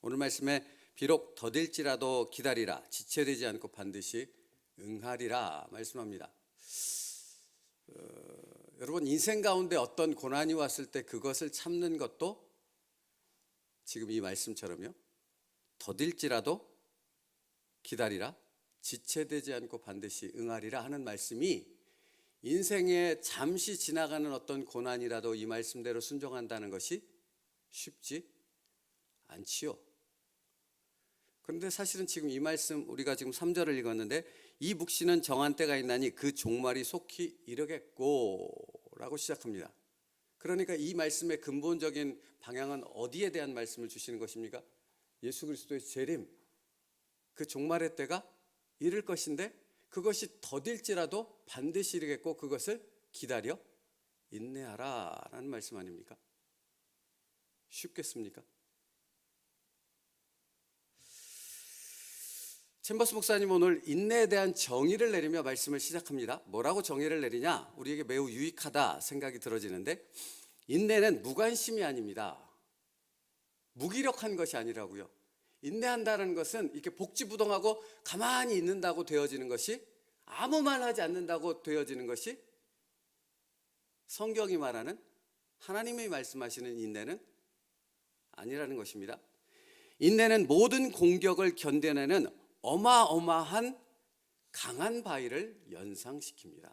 오늘 말씀에 비록 더딜지라도 기다리라, 지체되지 않고 반드시 응하리라 말씀합니다. 여러분, 인생 가운데 어떤 고난이 왔을 때 그것을 참는 것도 지금 이 말씀처럼요, 더딜지라도 기다리라, 지체되지 않고 반드시 응하리라 하는 말씀이 인생에 잠시 지나가는 어떤 고난이라도 이 말씀대로 순종한다는 것이 쉽지 않지요. 그런데 사실은 지금 이 말씀, 우리가 지금 3절을 읽었는데, 이 묵시는 정한 때가 있나니 그 종말이 속히 이르겠고 라고 시작합니다. 그러니까 이 말씀의 근본적인 방향은 어디에 대한 말씀을 주시는 것입니까? 예수 그리스도의 재림, 그 종말의 때가 이를 것인데 그것이 더딜지라도 반드시 이르겠고 그것을 기다려 인내하라 라는 말씀 아닙니까? 쉽겠습니까? 챔버스 목사님 오늘 인내에 대한 정의를 내리며 말씀을 시작합니다. 뭐라고 정의를 내리냐? 우리에게 매우 유익하다 생각이 들어지는데, 인내는 무관심이 아닙니다. 무기력한 것이 아니라고요. 인내한다는 것은 이렇게 복지부동하고 가만히 있는다고 되어지는 것이, 아무 말 하지 않는다고 되어지는 것이 성경이 말하는, 하나님이 말씀하시는 인내는 아니라는 것입니다. 인내는 모든 공격을 견뎌내는 어마어마한 강한 바위를 연상시킵니다.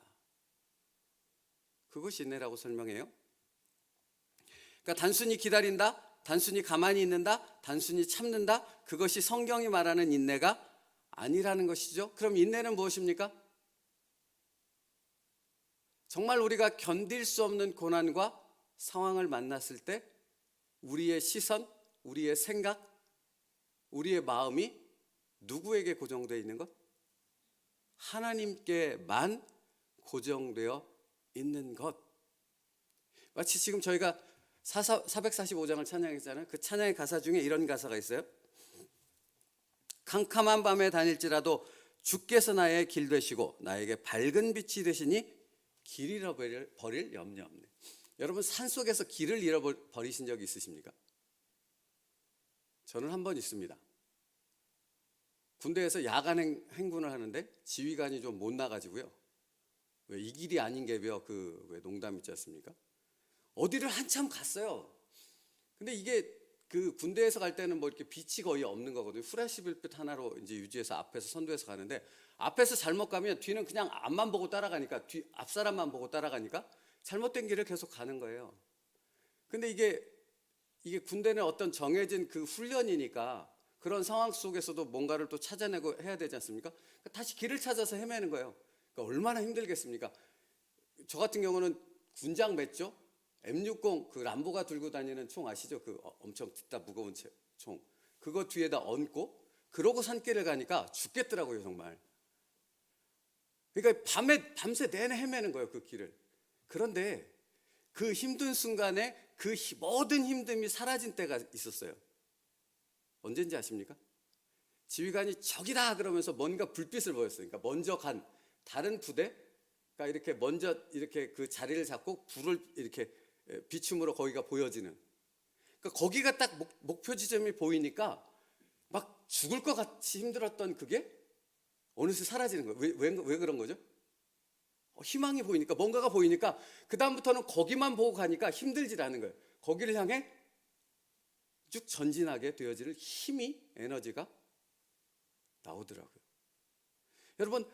그것이 인내라고 설명해요. 그러니까 단순히 기다린다, 단순히 가만히 있는다, 단순히 참는다, 그것이 성경이 말하는 인내가 아니라는 것이죠. 그럼 인내는 무엇입니까? 정말 우리가 견딜 수 없는 고난과 상황을 만났을 때 우리의 시선, 우리의 생각, 우리의 마음이 누구에게 고정되어 있는 것? 하나님께만 고정되어 있는 것. 마치 지금 저희가 445장을 찬양했잖아요. 그 찬양의 가사 중에 이런 가사가 있어요. 캄캄한 밤에 다닐지라도 주께서 나의 길 되시고 나에게 밝은 빛이 되시니 길 잃어버릴 염려 없네. 여러분, 산속에서 길을 잃어버리신 적이 있으십니까? 저는 한 번 있습니다. 군대에서 야간 행군을 하는데 지휘관이 좀 못 나가지고요. 왜 이 길이 아닌 게벼, 왜 농담 있지 않습니까? 어디를 한참 갔어요. 근데 이게 그 군대에서 갈 때는 뭐 이렇게 빛이 거의 없는 거거든요. 후레쉬 불빛 하나로 이제 유지해서 앞에서 선두에서 가는데, 앞에서 잘못 가면 뒤는 그냥 앞만 보고 따라가니까, 앞 사람만 보고 따라가니까 잘못된 길을 계속 가는 거예요. 근데 이게 군대는 어떤 정해진 그 훈련이니까 그런 상황 속에서도 뭔가를 또 찾아내고 해야 되지 않습니까? 그러니까 다시 길을 찾아서 헤매는 거예요. 그러니까 얼마나 힘들겠습니까? 저 같은 경우는 군장 맸죠. M60 그 람보가 들고 다니는 총 아시죠? 그 엄청 뒷다 무거운 총. 그거 뒤에다 얹고 그러고 산길을 가니까 죽겠더라고요, 정말. 그러니까 밤새 내내 헤매는 거예요, 그 길을. 그런데 그 힘든 순간에 그 모든 힘듦이 사라진 때가 있었어요. 언제인지 아십니까? 지휘관이 저기다 그러면서 뭔가 불빛을 보였어요. 그러니까 먼저 간 다른 부대가 이렇게 먼저 이렇게 그 자리를 잡고 불을 이렇게 비춤으로 거기가 보여지는. 그러니까 거기가 딱 목표 지점이 보이니까 막 죽을 것 같이 힘들었던 그게 어느새 사라지는 거예요. 왜 그런 거죠? 희망이 보이니까, 뭔가가 보이니까 그 다음부터는 거기만 보고 가니까 힘들지 않은 거예요. 거기를 향해 쭉 전진하게 되어지는 힘이, 에너지가 나오더라고요. 여러분,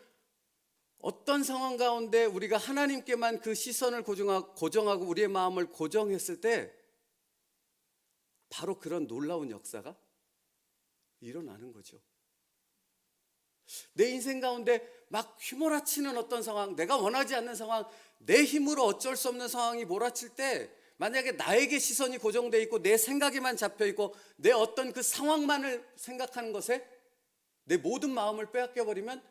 어떤 상황 가운데 우리가 하나님께만 그 시선을 고정하고 우리의 마음을 고정했을 때 바로 그런 놀라운 역사가 일어나는 거죠. 내 인생 가운데 막 휘몰아치는 어떤 상황, 내가 원하지 않는 상황, 내 힘으로 어쩔 수 없는 상황이 몰아칠 때, 만약에 나에게 시선이 고정되어 있고 내 생각에만 잡혀 있고 내 어떤 그 상황만을 생각하는 것에 내 모든 마음을 빼앗겨 버리면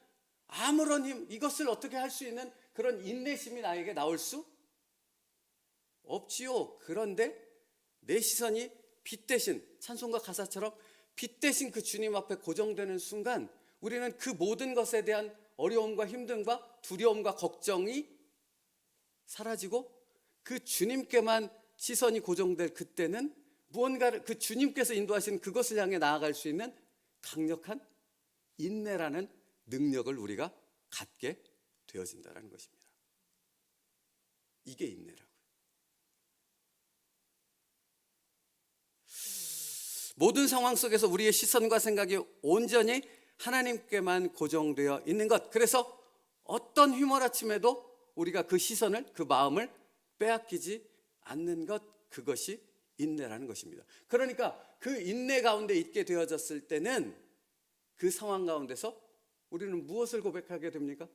아무런 힘, 이것을 어떻게 할 수 있는 그런 인내심이 나에게 나올 수 없지요. 그런데 내 시선이 빛 대신, 찬송가 가사처럼 빛 대신 그 주님 앞에 고정되는 순간, 우리는 그 모든 것에 대한 어려움과 힘듦과 두려움과 걱정이 사라지고 그 주님께만 시선이 고정될 그때는 무언가를 그 주님께서 인도하신 그것을 향해 나아갈 수 있는 강력한 인내라는 능력을 우리가 갖게 되어진다는 것입니다. 이게 인내라고요. 모든 상황 속에서 우리의 시선과 생각이 온전히 하나님께만 고정되어 있는 것. 그래서 어떤 휘몰아침에도 우리가 그 시선을, 그 마음을 빼앗기지 않는 것, 그것이 인내라는 것입니다. 그러니까 그 인내 가운데 있게 되어졌을 때는 그 상황 가운데서 우리는 무엇을 고백하게 됩니까?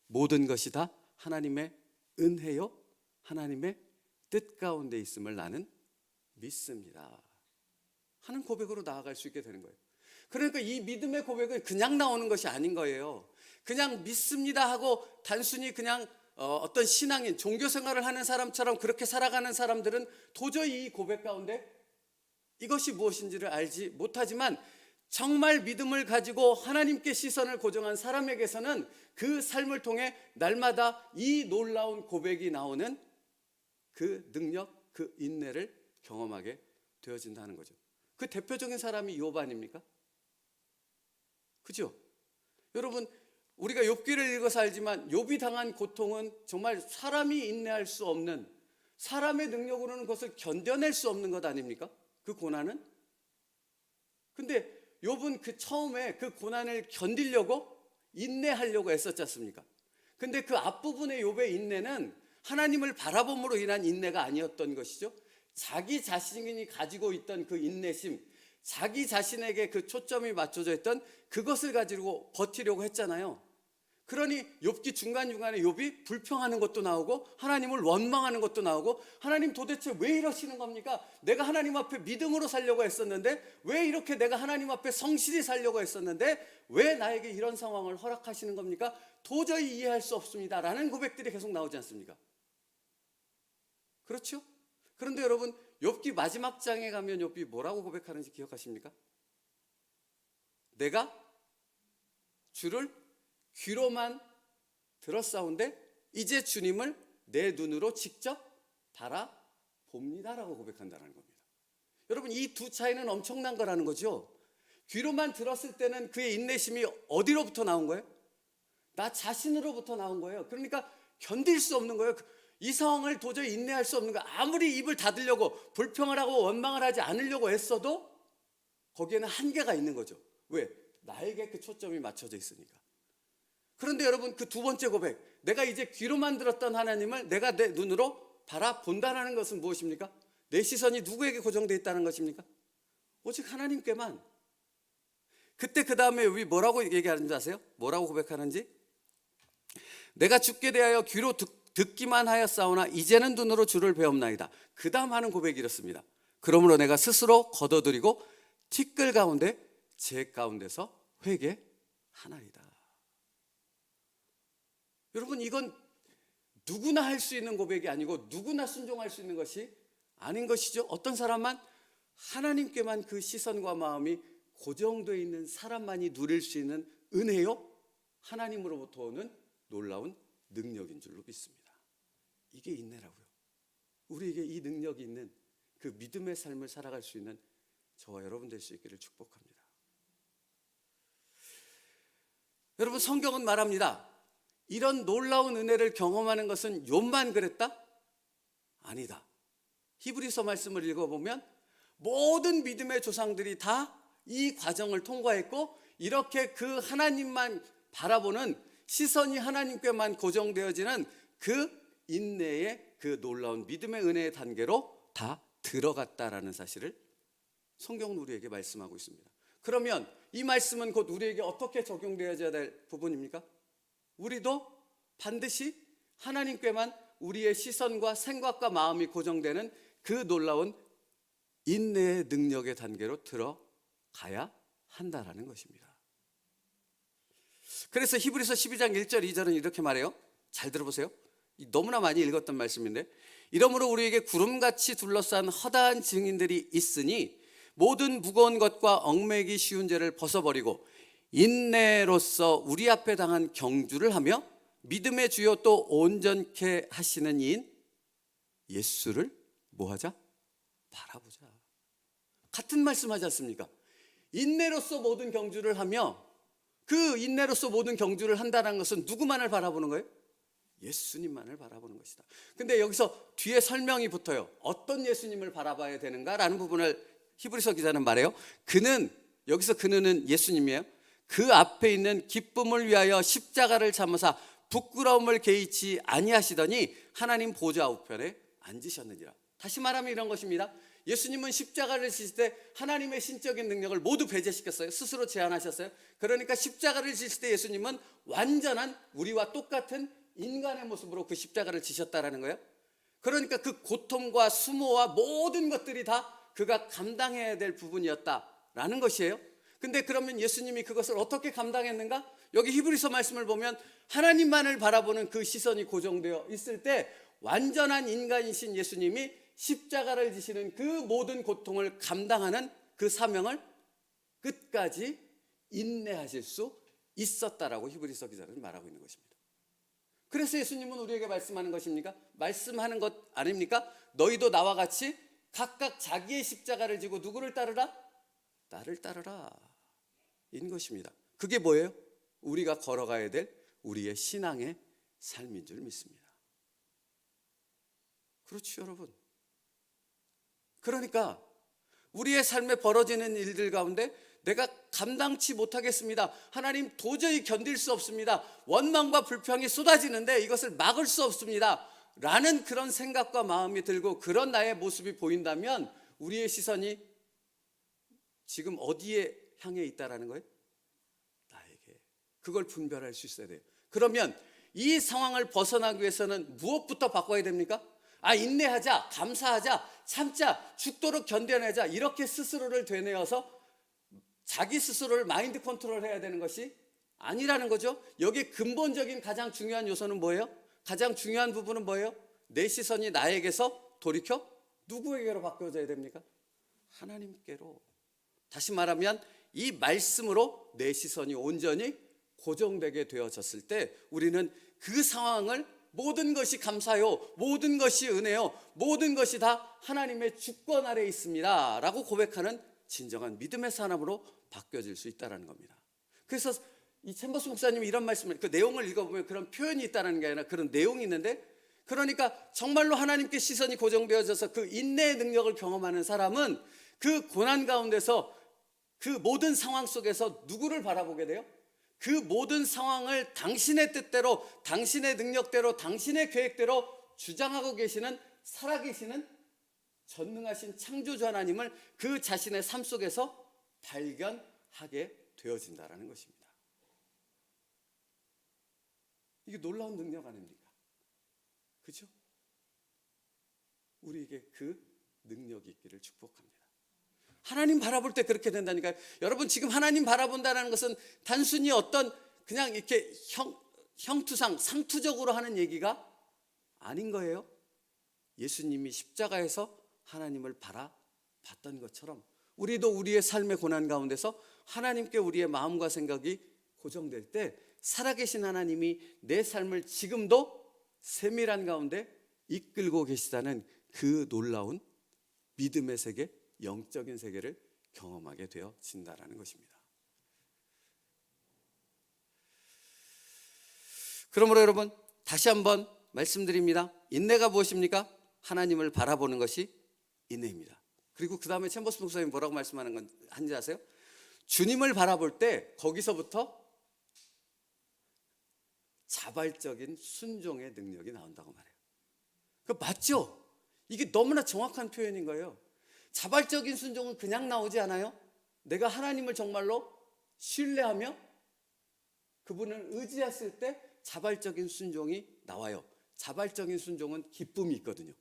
모든 것이 다 하나님의 은혜요, 하나님의 뜻 가운데 있음을 나는 믿습니다 하는 고백으로 나아갈 수 있게 되는 거예요. 그러니까 이 믿음의 고백은 그냥 나오는 것이 아닌 거예요. 그냥 믿습니다 하고 단순히 그냥 어떤 신앙인, 종교 생활을 하는 사람처럼 그렇게 살아가는 사람들은 도저히 이 고백 가운데 이것이 무엇인지를 알지 못하지만, 정말 믿음을 가지고 하나님께 시선을 고정한 사람에게서는 그 삶을 통해 날마다 이 놀라운 고백이 나오는 그 능력, 그 인내를 경험하게 되어진다는 거죠. 그 대표적인 사람이 욥 아닙니까? 그죠? 여러분, 우리가 욥기를 읽어서 알지만 욥이 당한 고통은 정말 사람이 인내할 수 없는, 사람의 능력으로는 그것을 견뎌낼 수 없는 것 아닙니까? 그 고난은? 근데 욥은 그 처음에 그 고난을 견디려고 인내하려고 애썼지 않습니까? 근데 그 앞부분의 욥의 인내는 하나님을 바라봄으로 인한 인내가 아니었던 것이죠. 자기 자신이 가지고 있던 그 인내심, 자기 자신에게 그 초점이 맞춰져 있던 그것을 가지고 버티려고 했잖아요. 그러니 욥기 중간중간에 욥이 불평하는 것도 나오고 하나님을 원망하는 것도 나오고, 하나님 도대체 왜 이러시는 겁니까? 내가 하나님 앞에 믿음으로 살려고 했었는데, 왜 이렇게 내가 하나님 앞에 성실히 살려고 했었는데 왜 나에게 이런 상황을 허락하시는 겁니까? 도저히 이해할 수 없습니다 라는 고백들이 계속 나오지 않습니까? 그렇죠? 그런데 여러분, 욥기 마지막 장에 가면 욥이 뭐라고 고백하는지 기억하십니까? 내가 주를 귀로만 들었사온데 이제 주님을 내 눈으로 직접 바라봅니다라고 고백한다는 겁니다. 여러분, 이 두 차이는 엄청난 거라는 거죠. 귀로만 들었을 때는 그의 인내심이 어디로부터 나온 거예요? 나 자신으로부터 나온 거예요. 그러니까 견딜 수 없는 거예요. 이 상황을 도저히 인내할 수 없는 거예요. 아무리 입을 닫으려고, 불평을 하고 원망을 하지 않으려고 했어도 거기에는 한계가 있는 거죠. 왜? 나에게 그 초점이 맞춰져 있으니까. 그런데 여러분, 그 두 번째 고백, 내가 이제 귀로만 들었던 하나님을 내가 내 눈으로 바라본다는 것은 무엇입니까? 내 시선이 누구에게 고정되어 있다는 것입니까? 오직 하나님께만. 그때 그 다음에 욥이 뭐라고 얘기하는지 아세요? 뭐라고 고백하는지? 내가 주께 대하여 귀로 듣기만 하였사오나 이제는 눈으로 주를 배옵나이다. 그 다음 하는 고백이 이렇습니다. 그러므로 내가 스스로 거둬들이고 티끌 가운데 제 가운데서 회개하나이다. 여러분, 이건 누구나 할 수 있는 고백이 아니고 누구나 순종할 수 있는 것이 아닌 것이죠. 어떤 사람만, 하나님께만 그 시선과 마음이 고정되어 있는 사람만이 누릴 수 있는 은혜요, 하나님으로부터 오는 놀라운 능력인 줄로 믿습니다. 이게 인내라고요. 우리에게 이 능력이 있는 그 믿음의 삶을 살아갈 수 있는 저와 여러분 될 수 있기를 축복합니다. 여러분, 성경은 말합니다. 이런 놀라운 은혜를 경험하는 것은 욥만 그랬다? 아니다. 히브리서 말씀을 읽어보면 모든 믿음의 조상들이 다 이 과정을 통과했고, 이렇게 그 하나님만 바라보는 시선이 하나님께만 고정되어지는 그 인내의 그 놀라운 믿음의 은혜의 단계로 다 들어갔다라는 사실을 성경은 우리에게 말씀하고 있습니다. 그러면 이 말씀은 곧 우리에게 어떻게 적용되어져야 될 부분입니까? 우리도 반드시 하나님께만 우리의 시선과 생각과 마음이 고정되는 그 놀라운 인내의 능력의 단계로 들어가야 한다라는 것입니다. 그래서 히브리서 12장 1절 2절은 이렇게 말해요. 잘 들어보세요. 너무나 많이 읽었던 말씀인데, 이러므로 우리에게 구름같이 둘러싼 허다한 증인들이 있으니 모든 무거운 것과 얽매기 쉬운 죄를 벗어버리고 인내로서 우리 앞에 당한 경주를 하며 믿음의 주요 또 온전케 하시는 이인 예수를 뭐하자? 바라보자. 같은 말씀하지 않습니까? 인내로서 모든 경주를 하며, 그 인내로서 모든 경주를 한다는 것은 누구만을 바라보는 거예요? 예수님만을 바라보는 것이다. 근데 여기서 뒤에 설명이 붙어요. 어떤 예수님을 바라봐야 되는가라는 부분을 히브리서 기자는 말해요. 그는, 여기서 그는은 예수님이에요. 그 앞에 있는 기쁨을 위하여 십자가를 참으사 부끄러움을 개의치 아니하시더니 하나님 보좌 우편에 앉으셨느니라. 다시 말하면 이런 것입니다. 예수님은 십자가를 지실 때 하나님의 신적인 능력을 모두 배제시켰어요. 스스로 제한하셨어요. 그러니까 십자가를 지실 때 예수님은 완전한 우리와 똑같은 인간의 모습으로 그 십자가를 지셨다라는 거예요. 그러니까 그 고통과 수모와 모든 것들이 다 그가 감당해야 될 부분이었다라는 것이에요. 근데 그러면 예수님이 그것을 어떻게 감당했는가? 여기 히브리서 말씀을 보면 하나님만을 바라보는 그 시선이 고정되어 있을 때 완전한 인간이신 예수님이 십자가를 지시는 그 모든 고통을 감당하는 그 사명을 끝까지 인내하실 수 있었다라고 히브리서 기자는 말하고 있는 것입니다. 그래서 예수님은 우리에게 말씀하는 것입니까? 말씀하는 것 아닙니까? 너희도 나와 같이 각각 자기의 십자가를 지고 누구를 따르라? 나를 따르라 인 것입니다. 그게 뭐예요? 우리가 걸어가야 될 우리의 신앙의 삶인 줄 믿습니다. 그렇죠, 여러분. 그러니까 우리의 삶에 벌어지는 일들 가운데 내가 감당치 못하겠습니다. 하나님 도저히 견딜 수 없습니다. 원망과 불평이 쏟아지는데 이것을 막을 수 없습니다. 라는 그런 생각과 마음이 들고 그런 나의 모습이 보인다면 우리의 시선이 지금 어디에 향해 있다라는 거예요? 나에게. 그걸 분별할 수 있어야 돼요. 그러면 이 상황을 벗어나기 위해서는 무엇부터 바꿔야 됩니까? 인내하자, 감사하자, 참자, 죽도록 견뎌내자, 이렇게 스스로를 되뇌어서 자기 스스로를 마인드 컨트롤 해야 되는 것이 아니라는 거죠. 여기 근본적인 가장 중요한 요소는 뭐예요? 가장 중요한 부분은 뭐예요? 내 시선이 나에게서 돌이켜 누구에게로 바뀌어져야 됩니까? 하나님께로. 다시 말하면 이 말씀으로 내 시선이 온전히 고정되게 되어졌을 때 우리는 그 상황을 모든 것이 감사요, 모든 것이 은혜요, 모든 것이 다 하나님의 주권 아래에 있습니다 라고 고백하는 진정한 믿음의 사람으로 바뀌어질 수 있다는 겁니다. 그래서 이 챔버스 목사님이 이런 말씀을, 그 내용을 읽어보면 그런 표현이 있다는 게 아니라 그런 내용이 있는데, 그러니까 정말로 하나님께 시선이 고정되어져서 그 인내의 능력을 경험하는 사람은 그 고난 가운데서 그 모든 상황 속에서 누구를 바라보게 돼요? 그 모든 상황을 당신의 뜻대로, 당신의 능력대로, 당신의 계획대로 주장하고 계시는, 살아계시는 전능하신 창조주 하나님을 그 자신의 삶 속에서 발견하게 되어진다는 것입니다. 이게 놀라운 능력 아닙니까? 그렇죠? 우리에게 그 능력이 있기를 축복합니다. 하나님 바라볼 때 그렇게 된다니까요. 여러분, 지금 하나님 바라본다는 것은 단순히 어떤 그냥 이렇게 형투상 상투적으로 하는 얘기가 아닌 거예요. 예수님이 십자가에서 하나님을 바라봤던 것처럼 우리도 우리의 삶의 고난 가운데서 하나님께 우리의 마음과 생각이 고정될 때 살아계신 하나님이 내 삶을 지금도 세밀한 가운데 이끌고 계시다는 그 놀라운 믿음의 세계, 영적인 세계를 경험하게 되어진다는 것입니다. 그러므로 여러분, 다시 한번 말씀드립니다. 인내가 무엇입니까? 하나님을 바라보는 것이 인내입니다. 그리고 그 다음에 챔버스 목사님이 뭐라고 말씀하는 건 한지 아세요? 주님을 바라볼 때 거기서부터 자발적인 순종의 능력이 나온다고 말해요. 그 맞죠? 이게 너무나 정확한 표현인 거예요. 자발적인 순종은 그냥 나오지 않아요. 내가 하나님을 정말로 신뢰하며 그분을 의지했을 때 자발적인 순종이 나와요. 자발적인 순종은 기쁨이 있거든요.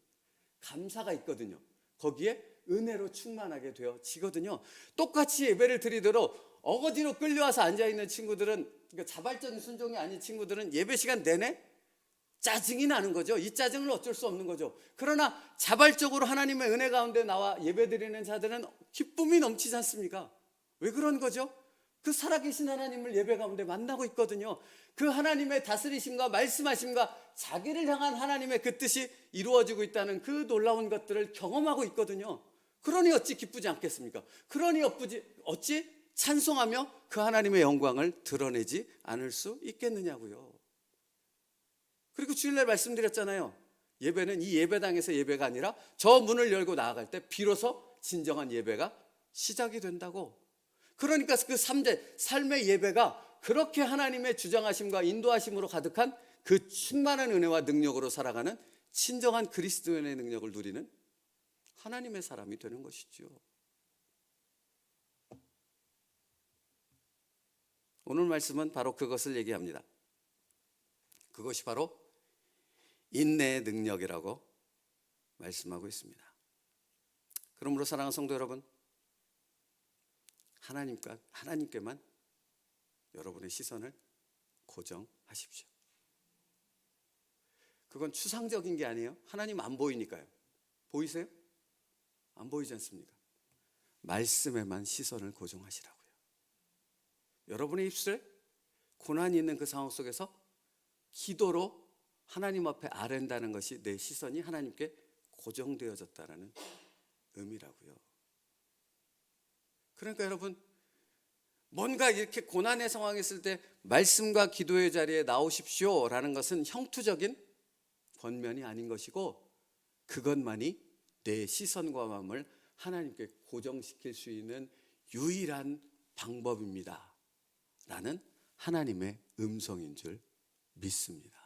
감사가 있거든요. 거기에 은혜로 충만하게 되어지거든요. 똑같이 예배를 드리도록 어거지로 끌려와서 앉아있는 친구들은, 그러니까 자발적인 순종이 아닌 친구들은 예배 시간 내내 짜증이 나는 거죠. 이 짜증을 어쩔 수 없는 거죠. 그러나 자발적으로 하나님의 은혜 가운데 나와 예배드리는 자들은 기쁨이 넘치지 않습니까? 왜 그런 거죠? 그 살아계신 하나님을 예배 가운데 만나고 있거든요. 그 하나님의 다스리심과 말씀하심과 자기를 향한 하나님의 그 뜻이 이루어지고 있다는 그 놀라운 것들을 경험하고 있거든요. 그러니 어찌 기쁘지 않겠습니까? 그러니 어찌 찬송하며 그 하나님의 영광을 드러내지 않을 수 있겠느냐고요. 그리고 주일날 말씀드렸잖아요. 예배는 이 예배당에서 예배가 아니라 저 문을 열고 나아갈 때 비로소 진정한 예배가 시작이 된다고. 그러니까 그 3대 삶의 예배가 그렇게 하나님의 주장하심과 인도하심으로 가득한 그 충만한 은혜와 능력으로 살아가는 친정한 그리스도인의 능력을 누리는 하나님의 사람이 되는 것이죠. 오늘 말씀은 바로 그것을 얘기합니다. 그것이 바로 인내의 능력이라고 말씀하고 있습니다. 그러므로 사랑하는 성도 여러분, 하나님께만 여러분의 시선을 고정하십시오. 그건 추상적인 게 아니에요. 하나님 안 보이니까요. 보이세요? 안 보이지 않습니까? 말씀에만 시선을 고정하시라고요. 여러분의 입술에 고난이 있는 그 상황 속에서 기도로 하나님 앞에 아랜다는 것이 내 시선이 하나님께 고정되어졌다는 의미라고요. 그러니까 여러분, 뭔가 이렇게 고난의 상황이 있을 때 말씀과 기도의 자리에 나오십시오라는 것은 형투적인 권면이 아닌 것이고, 그것만이 내 시선과 마음을 하나님께 고정시킬 수 있는 유일한 방법입니다 라는 하나님의 음성인 줄 믿습니다.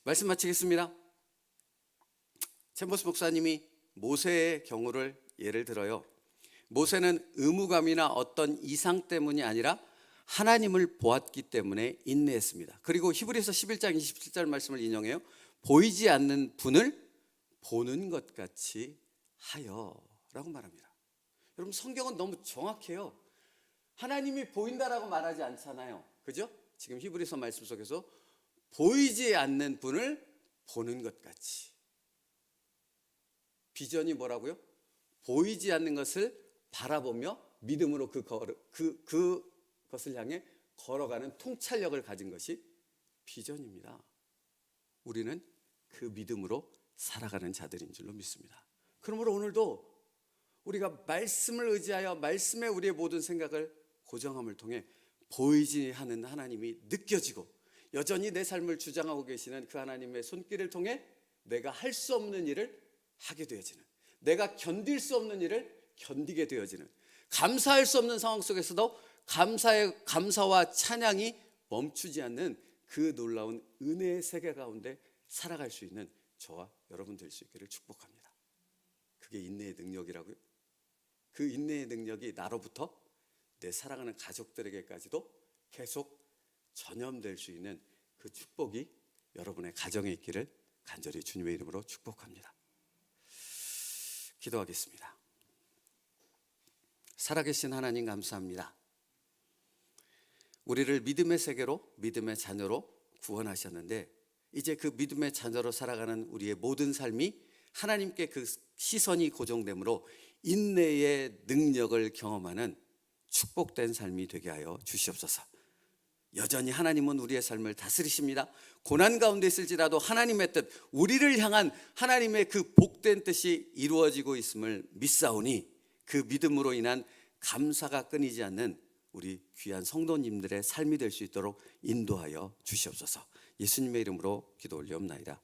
말씀 마치겠습니다. 챔버스 목사님이 모세의 경우를 예를 들어요. 모세는 의무감이나 어떤 이상 때문이 아니라 하나님을 보았기 때문에 인내했습니다. 그리고 히브리서 11장 27절 말씀을 인용해요. 보이지 않는 분을 보는 것 같이 하여 라고 말합니다. 여러분, 성경은 너무 정확해요. 하나님이 보인다라고 말하지 않잖아요. 그죠? 지금 히브리서 말씀 속에서 보이지 않는 분을 보는 것 같이. 비전이 뭐라고요? 보이지 않는 것을 바라보며 믿음으로 그것을 향해 걸어가는 통찰력을 가진 것이 비전입니다. 우리는 그 믿음으로 살아가는 자들인 줄로 믿습니다. 그러므로 오늘도 우리가 말씀을 의지하여 말씀에 우리의 모든 생각을 고정함을 통해 보이지 않는 하나님이 느껴지고, 여전히 내 삶을 주장하고 계시는 그 하나님의 손길을 통해 내가 할 수 없는 일을 하게 되어지는, 내가 견딜 수 없는 일을 견디게 되어지는, 감사할 수 없는 상황 속에서도 감사와 찬양이 멈추지 않는 그 놀라운 은혜의 세계 가운데 살아갈 수 있는 저와 여러분 될 수 있기를 축복합니다. 그게 인내의 능력이라고요. 그 인내의 능력이 나로부터 내 사랑하는 가족들에게까지도 계속 전염될 수 있는 그 축복이 여러분의 가정에 있기를 간절히 주님의 이름으로 축복합니다. 기도하겠습니다. 살아계신 하나님, 감사합니다. 우리를 믿음의 세계로, 믿음의 자녀로 구원하셨는데, 이제 그 믿음의 자녀로 살아가는 우리의 모든 삶이 하나님께 그 시선이 고정되므로 인내의 능력을 경험하는 축복된 삶이 되게 하여 주시옵소서. 여전히 하나님은 우리의 삶을 다스리십니다. 고난 가운데 있을지라도 하나님의 뜻, 우리를 향한 하나님의 그 복된 뜻이 이루어지고 있음을 믿사오니, 그 믿음으로 인한 감사가 끊이지 않는 우리 귀한 성도님들의 삶이 될 수 있도록 인도하여 주시옵소서. 예수님의 이름으로 기도 올리옵나이다.